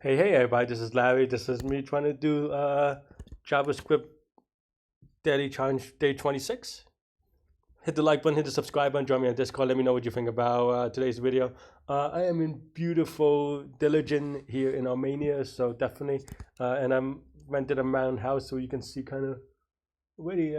Hey everybody, this is Larry. This is me trying to do JavaScript Daily Challenge Day 26. Hit the like button, hit the subscribe button, join me on Discord. Let me know what you think about today's video. I am in beautiful Diligent here in Armenia, so definitely. And I'm rented a mountain house, so you can see kind of really,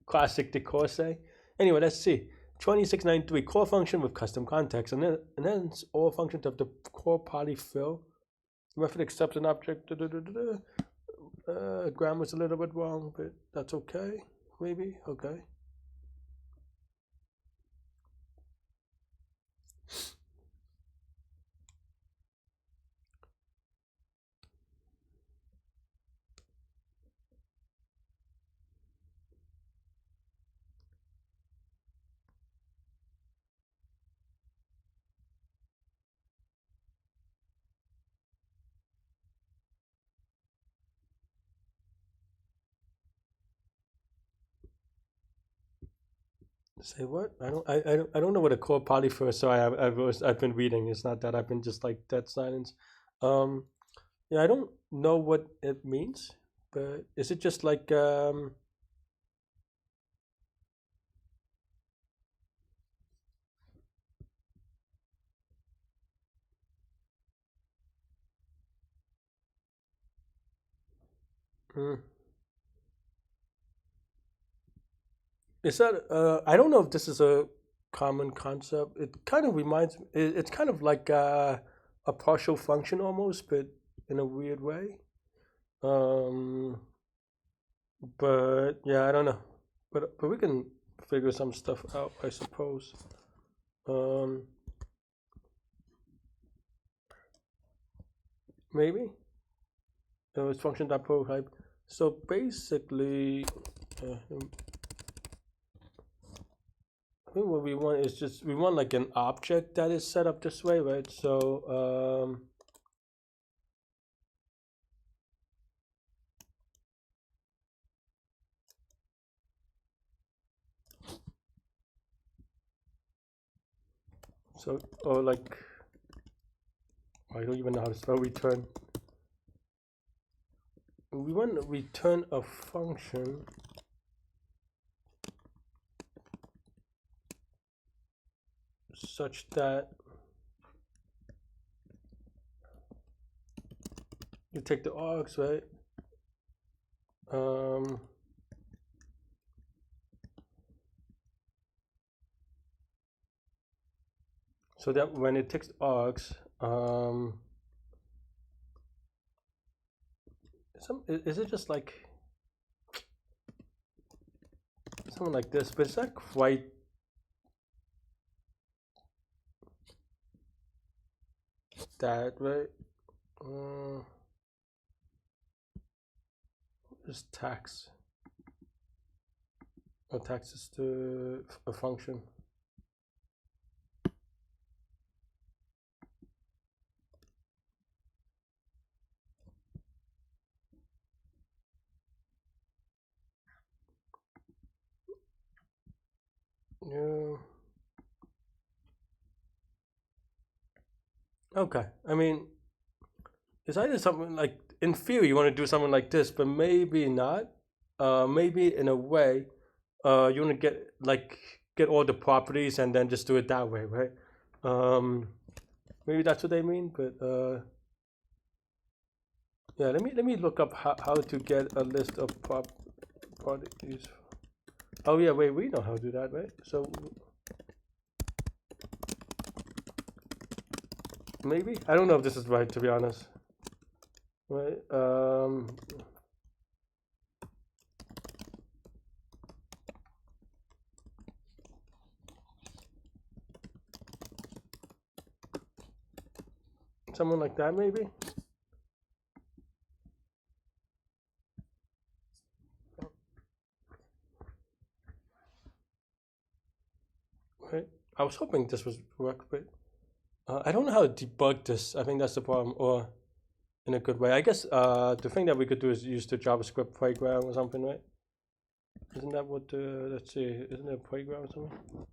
classic decor say. Anyway, let's see. 2693 core function with custom context, and then it's all functions of the core polyfill. Method accepts an object. Grammar's a little bit wrong, but that's okay. Maybe okay. Say what? I don't know what a core polyfill is. So I've been reading. It's not that I've been just like dead silence. Um, yeah, I don't know what it means, but is it just like mm, is that I don't know if this is a common concept. It kind of reminds it's kind of like a partial function almost, but in a weird way. Um, but yeah, I don't know. But we can figure some stuff out, I suppose. Um, maybe it's function.prototype. So basically, I think what we want is just we want like an object that is set up this way, right? So or like I don't even know how to spell return. We want to return a function such that you take the args, right? Um, so that when it takes args, is it just like something like this? But it's not quite that, right? Uh, is tax? Oh, tax is to a function. Yeah. Okay. I mean, it's either something like in theory you want to do something like this, but maybe not. Maybe in a way, you want to get all the properties and then just do it that way, right? Um, maybe that's what they mean. But yeah, let me look up how to get a list of properties. Oh yeah, wait, we know how to do that, right? So maybe I don't know if this is right, to be honest. Right? Something like that, maybe. Right? I was hoping this was work, but I don't know how to debug this. I think that's the problem, or in a good way. I guess the thing that we could do is use the JavaScript playground or something, right? Isn't that what the, let's see, isn't there a playground or something?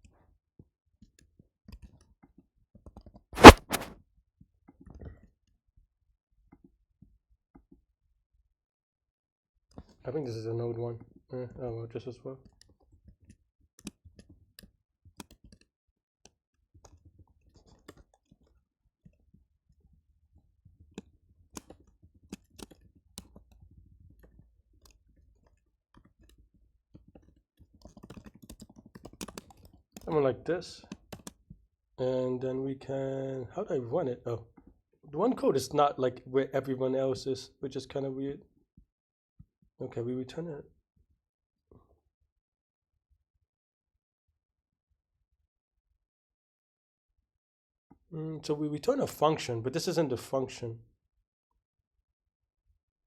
I think this is a node one. Oh well, just as well. Something like this. And then we can, how do I run it? Oh, the one code is not like where everyone else is, which is kind of weird. Okay, we return it. So we return a function, but this isn't the function.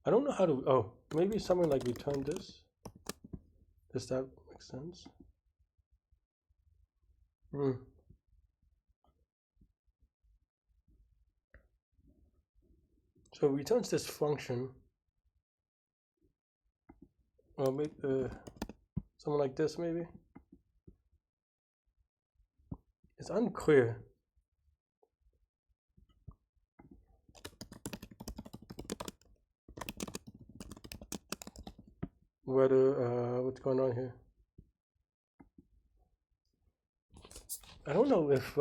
I don't know how to, oh, maybe something like return this. Does that make sense? So it returns this function. Or maybe something like this, maybe. It's unclear. Whether what's going on here. I don't know if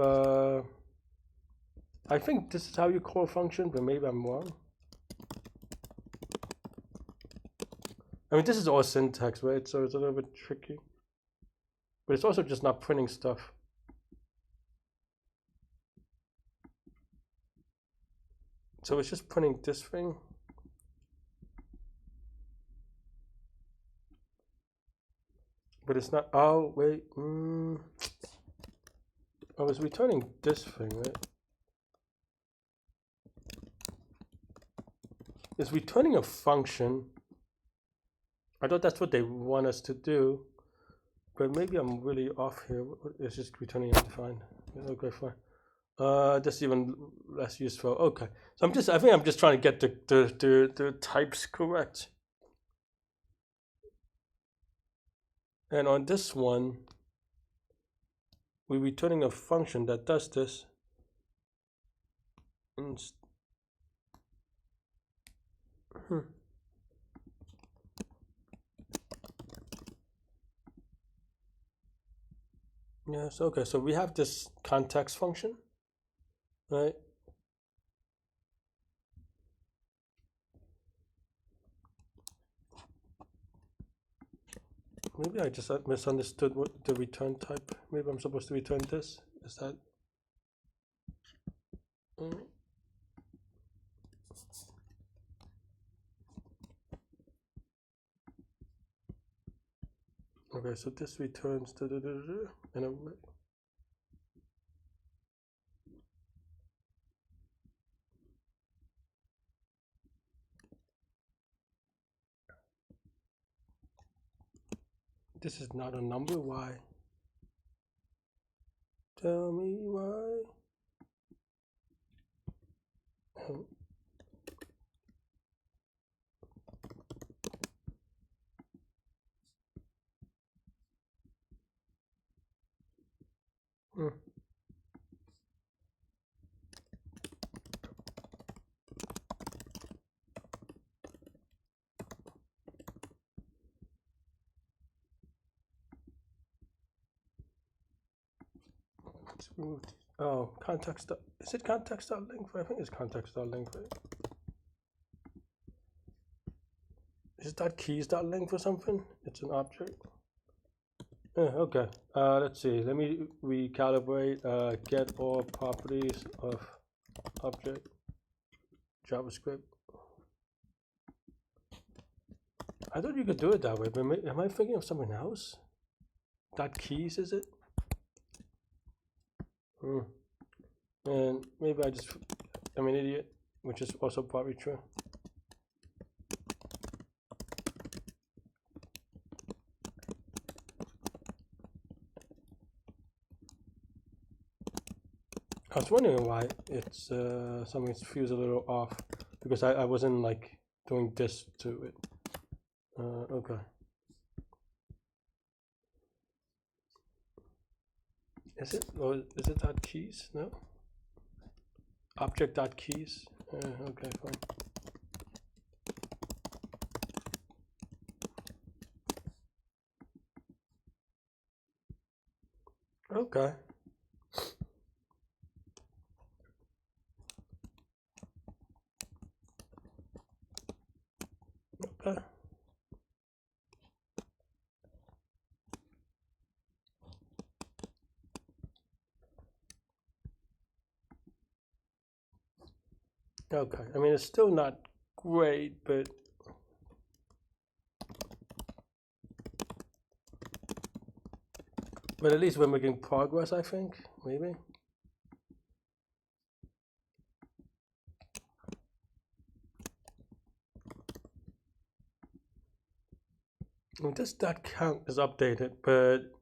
I think this is how you call a function, but maybe I'm wrong. I mean, this is all syntax, right? So it's a little bit tricky, but it's also just not printing stuff. So it's just printing this thing. But it's not, oh, wait. I was returning this thing, right? It's returning a function. I thought that's what they want us to do, but maybe I'm really off here. It's just returning undefined. Okay, fine. That's even less useful. Okay, so I think I'm just trying to get the types correct. And on this one, we're returning a function that does this. Yes, okay, so we have this context function, right? Maybe I just misunderstood what the return type. Maybe I'm supposed to return this. Is that? Okay, so this returns and this is not a number. Why? Tell me why. Oh, context. Is it context.length? I think it's context.length, right? Is that keys.length or something? It's an object. Okay. Let's see. Let me recalibrate. Get all properties of object JavaScript. I thought you could do it that way, but am I thinking of something else? Dot keys, is it? And maybe I'm an idiot, which is also probably true. I was wondering why it's something feels a little off, because I wasn't like doing this to it. Okay. Is it dot keys? No. Object dot keys. Okay, fine. Okay. Okay. Okay. I mean, it's still not great, but at least we're making progress, I think, maybe. I mean, this dot count is updated, but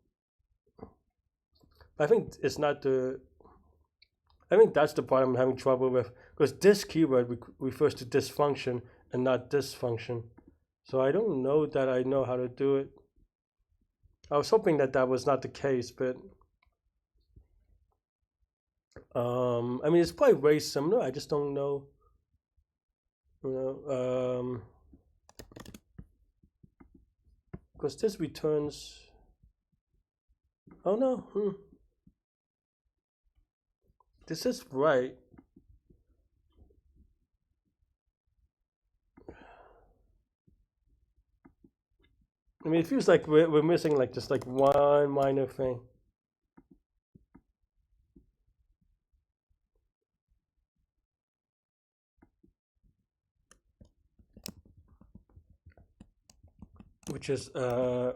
I think it's not the. I think that's the part I'm having trouble with, because this keyword refers to this function and not this function. So I don't know that I know how to do it. I was hoping that that was not the case, but I mean, it's probably very similar. I just don't know. You know, because this returns. Oh no. This is right. I mean, it feels like we're missing like just like one minor thing. Which is how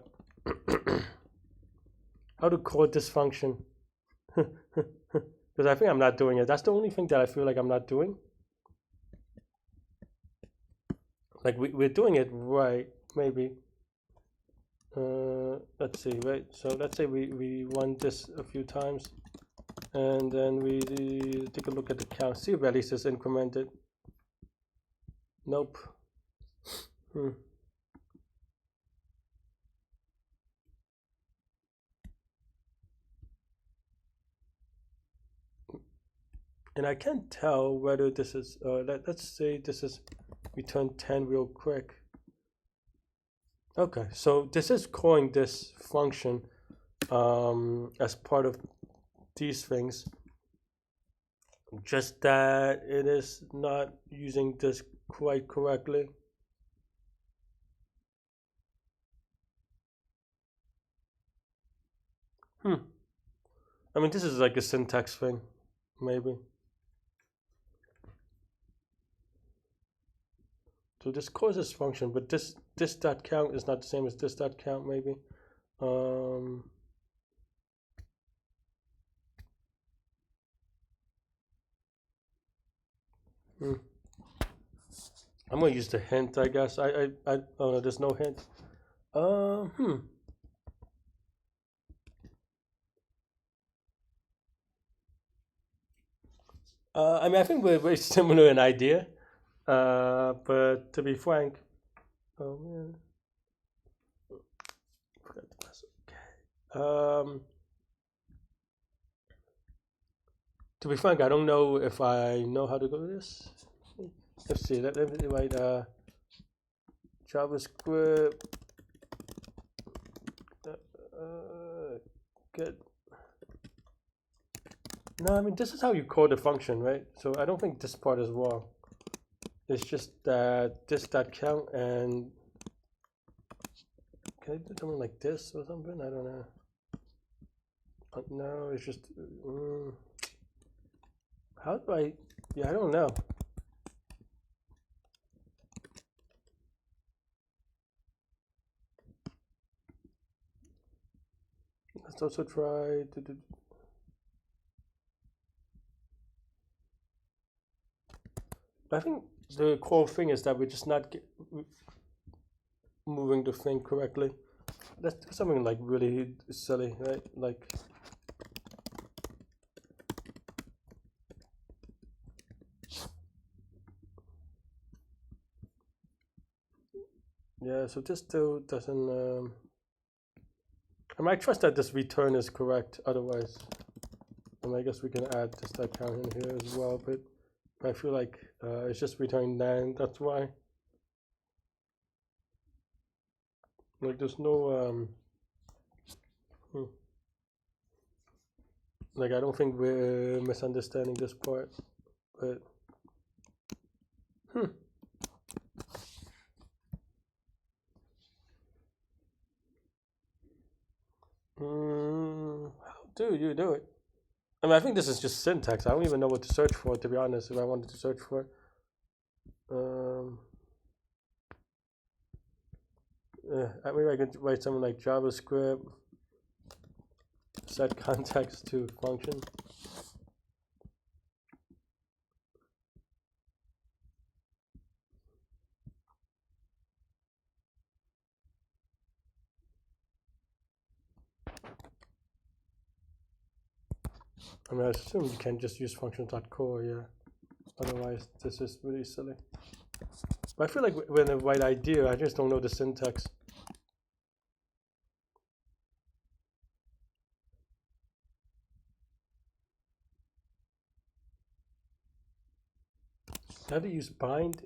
to call this function. Because I think I'm not doing it. That's the only thing that I feel like I'm not doing. Like we're doing it right, maybe. Let's see, right? So let's say we run this a few times, and then we take a look at the count. See if at least it's incremented. Nope. And I can't tell whether this is, let's say this is return 10 real quick. Okay, so this is calling this function as part of these things, just that it is not using this quite correctly. I mean, this is like a syntax thing, maybe. So this calls this function, but this dot count is not the same as this dot count, maybe. I'm gonna use the hint, I guess. Oh no, there's no hint. I mean, I think we're very similar in idea, but to be frank, oh man, forgot the password. Okay. To be frank, I don't know if I know how to go to this. Let's see. Let me write JavaScript. Good. No, I mean, this is how you call the function, right? So I don't think this part is wrong. It's just that this dot count and can I do something like this or something? I don't know. No, it's just how do I? Yeah, I don't know. Let's also try to do. I think the core thing is that we're just not moving the thing correctly. Let's do something like really silly, right? Like yeah. So this still doesn't. I might trust that this return is correct. Otherwise, I guess we can add this dot count in here as well. But I feel like it's just returning 9. That's why. Like there's no Like, I don't think we're misunderstanding this part, but how do you do it? I mean, I think this is just syntax. I don't even know what to search for, to be honest, if I wanted to search for it. Maybe I could write something like JavaScript, set context to function. I mean, I assume you can just use functions.core, yeah. Otherwise, this is really silly. But I feel like with the right idea, I just don't know the syntax. How do you use bind?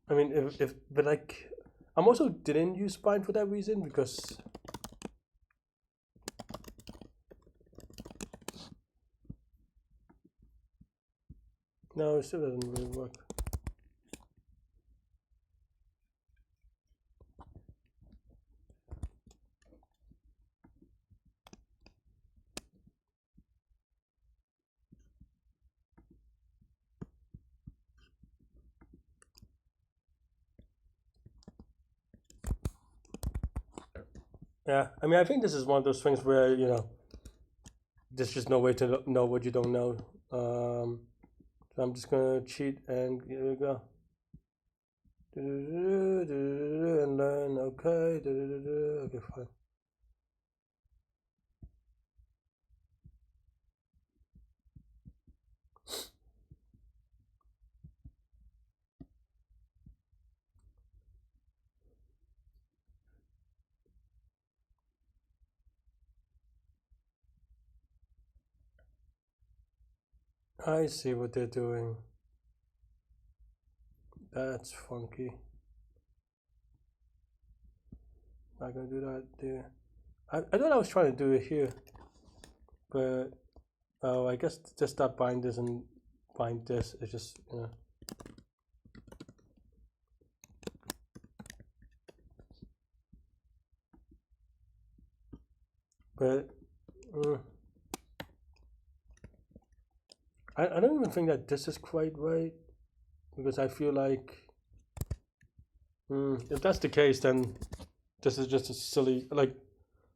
I mean, but like, I'm also didn't use bind for that reason because no, it still doesn't really work. Yeah, I mean, I think this is one of those things where, you know, there's just no way to know what you don't know. So I'm just gonna cheat and here we go. And learn, okay, okay, fine. I see what they're doing. That's funky. Not gonna do that there. I thought I was trying to do it here, but oh, I guess just that bind doesn't bind this. It's just, you know. But I don't even think that this is quite right because I feel like if that's the case, then this is just a silly, like,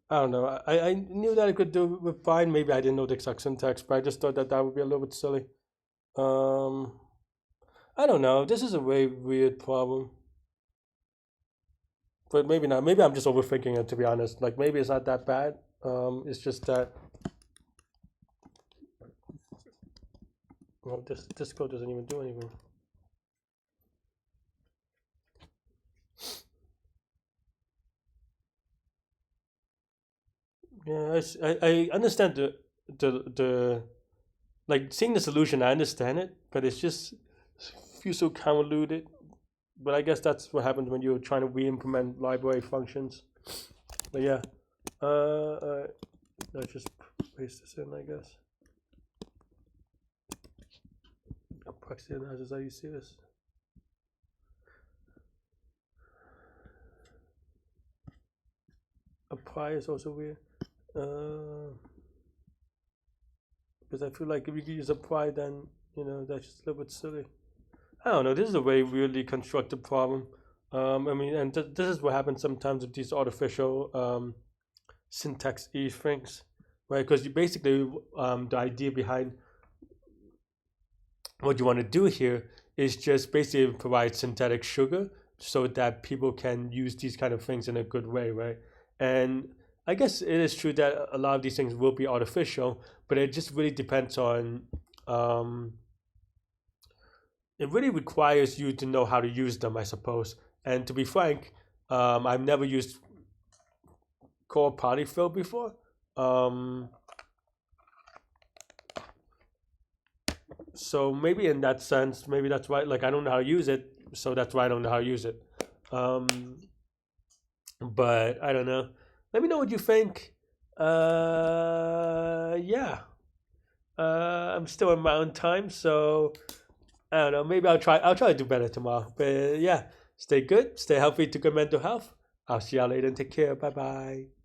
I don't know. I knew that I could do it with bind. Maybe I didn't know the exact syntax, but I just thought that that would be a little bit silly. I don't know. This is a very weird problem. But maybe not. Maybe I'm just overthinking it, to be honest. Like, maybe it's not that bad. It's just that, well, this code doesn't even do anything. Yeah, I understand the like seeing the solution. I understand it, but it's just feels so convoluted. But I guess that's what happens when you're trying to re-implement library functions. But yeah, let's just paste this in, I guess. Proxy analysis, how you see this? Apply is also weird. Because I feel like if you could use apply, then, you know, that's just a little bit silly. I don't know. This is a very weirdly constructed problem. I mean, and this is what happens sometimes with these artificial syntax E things, right? Because you basically the idea behind what you want to do here is just basically provide synthetic sugar so that people can use these kind of things in a good way, right? And I guess it is true that a lot of these things will be artificial, but it just really depends on. It really requires you to know how to use them, I suppose. And to be frank, I've never used core polyfill before. So maybe in that sense, maybe that's why. Like, I don't know how to use it, so that's why I don't know how to use it. But I don't know. Let me know what you think. Yeah. I'm still in mountain time, so I don't know. Maybe I'll try to do better tomorrow. But yeah, stay good, stay healthy to good mental health. I'll see y'all later and take care. Bye bye.